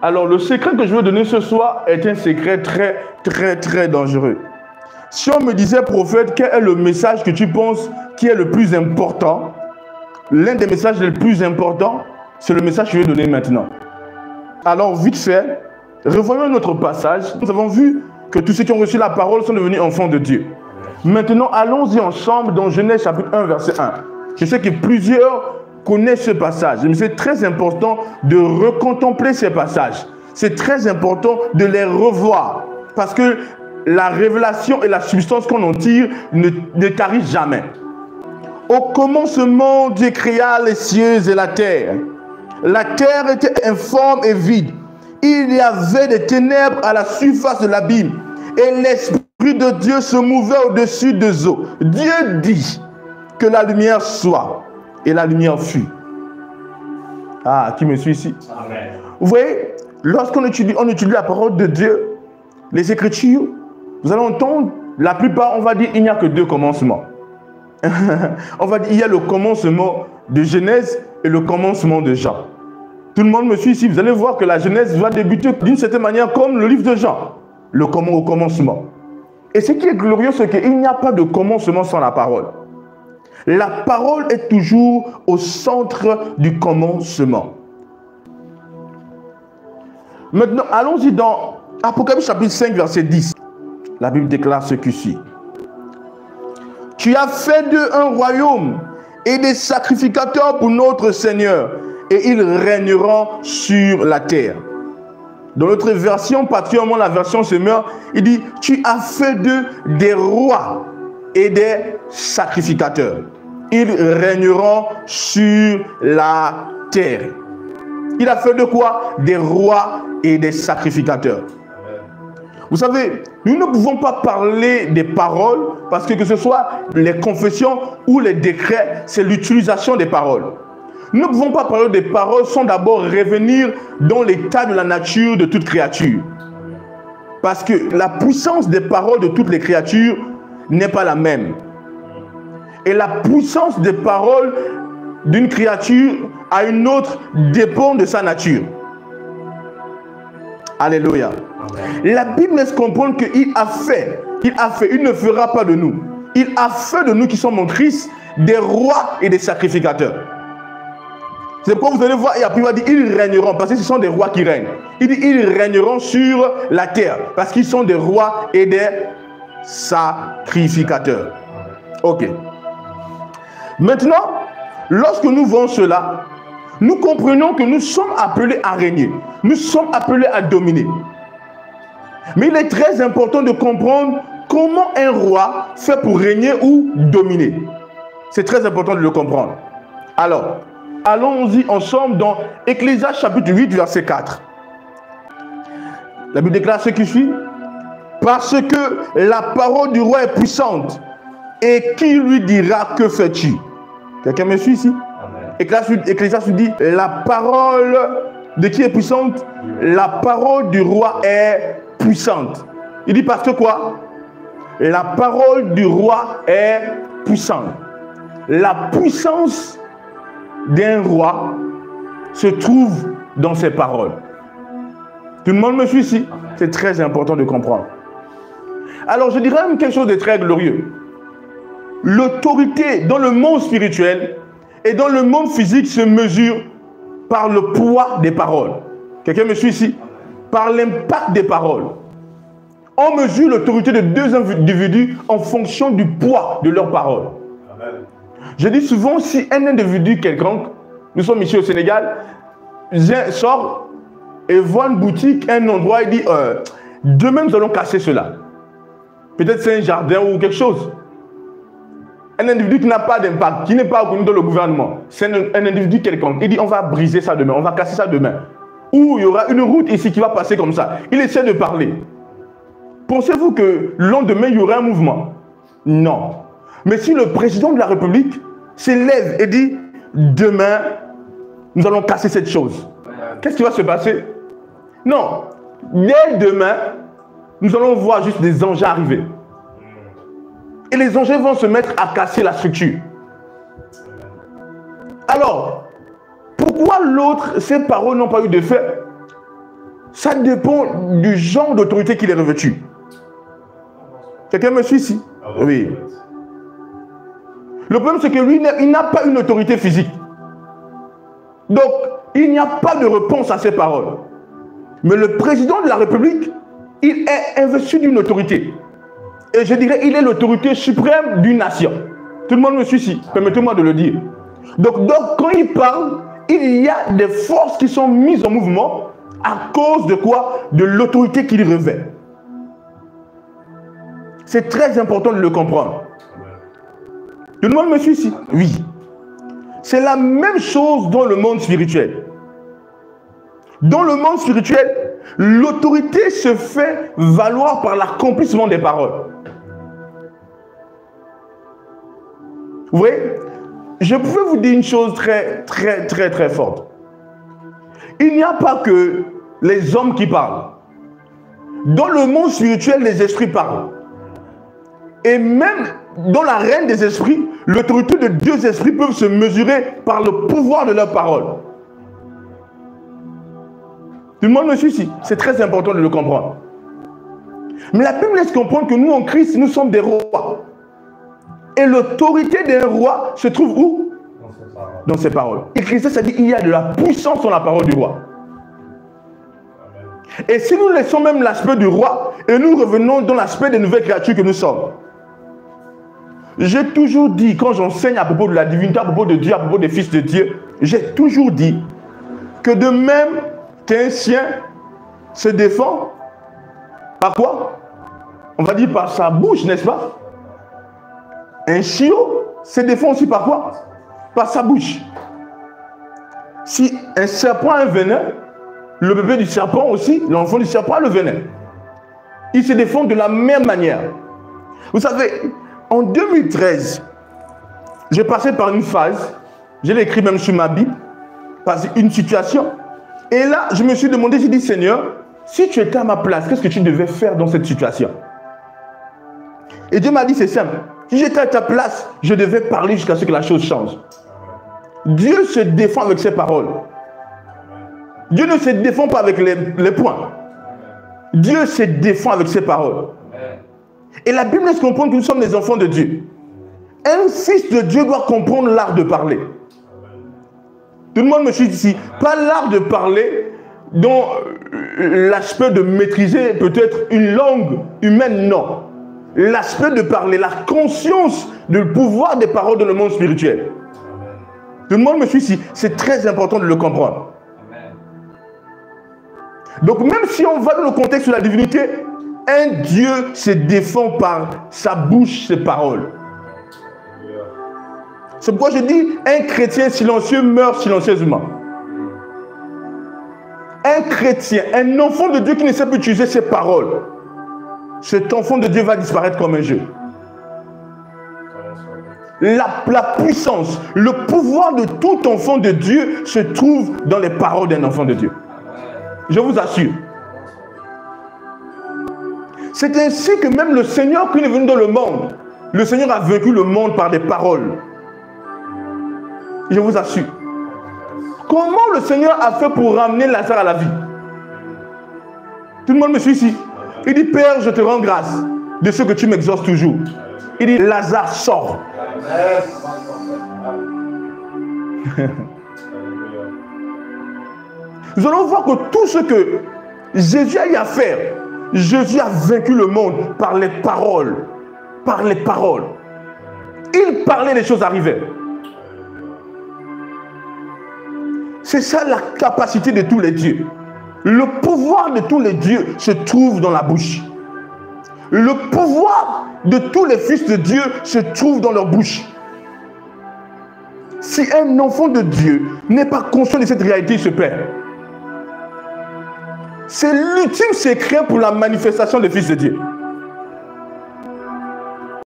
Alors, le secret que je veux donner ce soir est un secret très dangereux. Si on me disait, prophète, quel est le message que tu penses qui est le plus important, l'un des messages les plus importants, c'est le message que je vais donner maintenant. Alors, vite fait, revoyons notre passage. Nous avons vu que tous ceux qui ont reçu la parole sont devenus enfants de Dieu. Maintenant, allons-y ensemble dans Genèse chapitre 1, verset 1. Je sais que plusieurs connaissent ce passage, mais c'est très important de recontempler ces passages. C'est très important de les revoir, parce que la révélation et la substance qu'on en tire ne tarissent jamais. Au commencement, Dieu créa les cieux et la terre. La terre était informe et vide. Il y avait des ténèbres à la surface de l'abîme, et l'Esprit de Dieu se mouvait au-dessus des eaux. Dieu dit que la lumière soit, et la lumière fut. Ah, qui me suit ici? Amen. Vous voyez, lorsqu'on étudie la parole de Dieu, les Écritures, vous allez entendre, la plupart, on va dire, il n'y a que deux commencements. On va dire, il y a le commencement de Genèse et le commencement de Jean. Tout le monde me suit ici, vous allez voir que la Genèse va débuter d'une certaine manière comme le livre de Jean, au commencement. Et ce qui est glorieux, c'est qu'il n'y a pas de commencement sans la parole. La parole est toujours au centre du commencement. Maintenant, allons-y dans Apocalypse chapitre 5, verset 10. La Bible déclare ce qui suit. Tu as fait d'eux un royaume et des sacrificateurs pour notre Seigneur, et ils régneront sur la terre. Dans notre version, particulièrement la version Semeur, il dit, tu as fait d'eux des rois et des sacrificateurs. Ils régneront sur la terre. Il a fait de quoi? Des rois et des sacrificateurs. Vous savez, nous ne pouvons pas parler des paroles parce que ce soit les confessions ou les décrets, c'est l'utilisation des paroles. Nous ne pouvons pas parler des paroles sans d'abord revenir dans l'état de la nature de toute créature. Parce que la puissance des paroles de toutes les créatures n'est pas la même. Et la puissance des paroles d'une créature à une autre dépend de sa nature. Alléluia. La Bible laisse comprendre qu'il a fait, il ne fera pas de nous. Il a fait de nous qui sommes en Christ des rois et des sacrificateurs. C'est pourquoi vous allez voir, et après il va dire, ils régneront, parce que ce sont des rois qui règnent. Il dit, ils régneront sur la terre, parce qu'ils sont des rois et des sacrificateurs. Ok. Maintenant, lorsque nous voyons cela, nous comprenons que nous sommes appelés à régner. Nous sommes appelés à dominer. Mais il est très important de comprendre comment un roi fait pour régner ou dominer. C'est très important de le comprendre. Alors, allons-y ensemble dans Ecclésiaste chapitre 8, verset 4. La Bible déclare ce qui suit. Parce que la parole du roi est puissante. Et qui lui dira que fais-tu? Quelqu'un me suit ici? Ecclésiaste dit, la parole de qui est puissante? La parole du roi est puissante. Il dit parce que quoi? La parole du roi est puissante. La puissance d'un roi se trouve dans ses paroles. Tout le monde me suit ici? C'est très important de comprendre. Alors je dirais même quelque chose de très glorieux. L'autorité dans le monde spirituel et dans le monde physique se mesure par le poids des paroles. Quelqu'un me suit ici? Par l'impact des paroles. On mesure l'autorité de deux individus en fonction du poids de leurs paroles. Amen. Je dis souvent, si un individu quelconque, nous sommes ici au Sénégal, sort et voit une boutique, un endroit, il dit, demain nous allons casser cela. Peut-être c'est un jardin ou quelque chose. Un individu qui n'a pas d'impact, qui n'est pas reconnu dans le gouvernement, c'est un individu quelconque. Il dit, on va briser ça demain, on va casser ça demain. Ou il y aura une route ici qui va passer comme ça. Il essaie de parler. Pensez-vous que le lendemain, il y aura un mouvement? Non. Mais si le président de la République s'élève et dit, demain, nous allons casser cette chose, qu'est-ce qui va se passer? Non. Dès demain, nous allons voir juste des engins arriver. Et les engins vont se mettre à casser la structure. Alors, pourquoi l'autre, ses paroles n'ont pas eu d'effet? Ça dépend du genre d'autorité qu'il est revêtu. Quelqu'un me suit ici? Oui. Le problème, c'est que lui, il n'a pas une autorité physique. Donc, il n'y a pas de réponse à ses paroles. Mais le président de la République, il est investi d'une autorité. Et je dirais, il est l'autorité suprême d'une nation. Tout le monde me suit ici. Permettez-moi de le dire. Donc, quand il parle, il y a des forces qui sont mises en mouvement à cause de quoi? De l'autorité qu'il revêt. C'est très important de le comprendre. Tout le monde me suit ici? Oui. C'est la même chose dans le monde spirituel. Dans le monde spirituel, l'autorité se fait valoir par l'accomplissement des paroles. Vous voyez? Je pouvais vous dire une chose très forte. Il n'y a pas que les hommes qui parlent. Dans le monde spirituel, les esprits parlent. Et même dans la reine des esprits, l'autorité de deux esprits peuvent se mesurer par le pouvoir de leurs paroles. Tout le monde me suit ici. C'est très important de le comprendre. Mais la Bible laisse comprendre que nous, en Christ, nous sommes des rois. Et l'autorité d'un roi se trouve où? Dans ses paroles. Et Christ a dit qu'il y a de la puissance dans la parole du roi. Et si nous laissons même l'aspect du roi et nous revenons dans l'aspect des nouvelles créatures que nous sommes, j'ai toujours dit, quand j'enseigne à propos de la divinité, à propos de Dieu, à propos des fils de Dieu, j'ai toujours dit que de même qu'un chien se défend, par quoi? On va dire par sa bouche, n'est-ce pas? Un chiot se défend aussi par quoi? Par sa bouche. Si un serpent a un venin, le bébé du serpent aussi, l'enfant du serpent a le venin. Il se défend de la même manière. Vous savez, en 2013, j'ai passé par une phase, je l'ai écrit même sur ma Bible, par une situation. Et là, je me suis demandé, j'ai dit, Seigneur, si tu étais à ma place, qu'est-ce que tu devais faire dans cette situation? Et Dieu m'a dit, c'est simple. Si j'étais à ta place, je devais parler jusqu'à ce que la chose change. Dieu se défend avec ses paroles. Dieu ne se défend pas avec les poings. Dieu se défend avec ses paroles. Et la Bible laisse comprendre que nous sommes des enfants de Dieu. Un fils de Dieu doit comprendre l'art de parler. Tout le monde me suit ici. Pas l'art de parler dont l'aspect de maîtriser peut-être une langue humaine, non. L'aspect de parler, la conscience du pouvoir des paroles dans le monde spirituel. Tout le monde me suit ici. C'est très important de le comprendre. Donc même si on va dans le contexte de la divinité, un Dieu se défend par sa bouche, ses paroles. C'est pourquoi je dis, un chrétien silencieux meurt silencieusement. Un chrétien, un enfant de Dieu qui ne sait plus utiliser ses paroles, cet enfant de Dieu va disparaître comme un jeu. La puissance, le pouvoir de tout enfant de Dieu se trouve dans les paroles d'un enfant de Dieu. Je vous assure. C'est ainsi que même le Seigneur qui est venu dans le monde, le Seigneur a vaincu le monde par des paroles. Je vous assure. Comment le Seigneur a fait pour ramener Lazare à la vie? Tout le monde me suit ici. Il dit, Père, je te rends grâce de ce que tu m'exauces toujours. Il dit, Lazare sort. Nous allons voir que tout ce que Jésus a eu à faire, Jésus a vaincu le monde par les paroles. Par les paroles. Il parlait, les choses arrivaient. C'est ça la capacité de tous les dieux. Le pouvoir de tous les dieux se trouve dans la bouche. Le pouvoir de tous les fils de Dieu se trouve dans leur bouche. Si un enfant de Dieu n'est pas conscient de cette réalité, il se perd. C'est l'ultime secret pour la manifestation des fils de Dieu.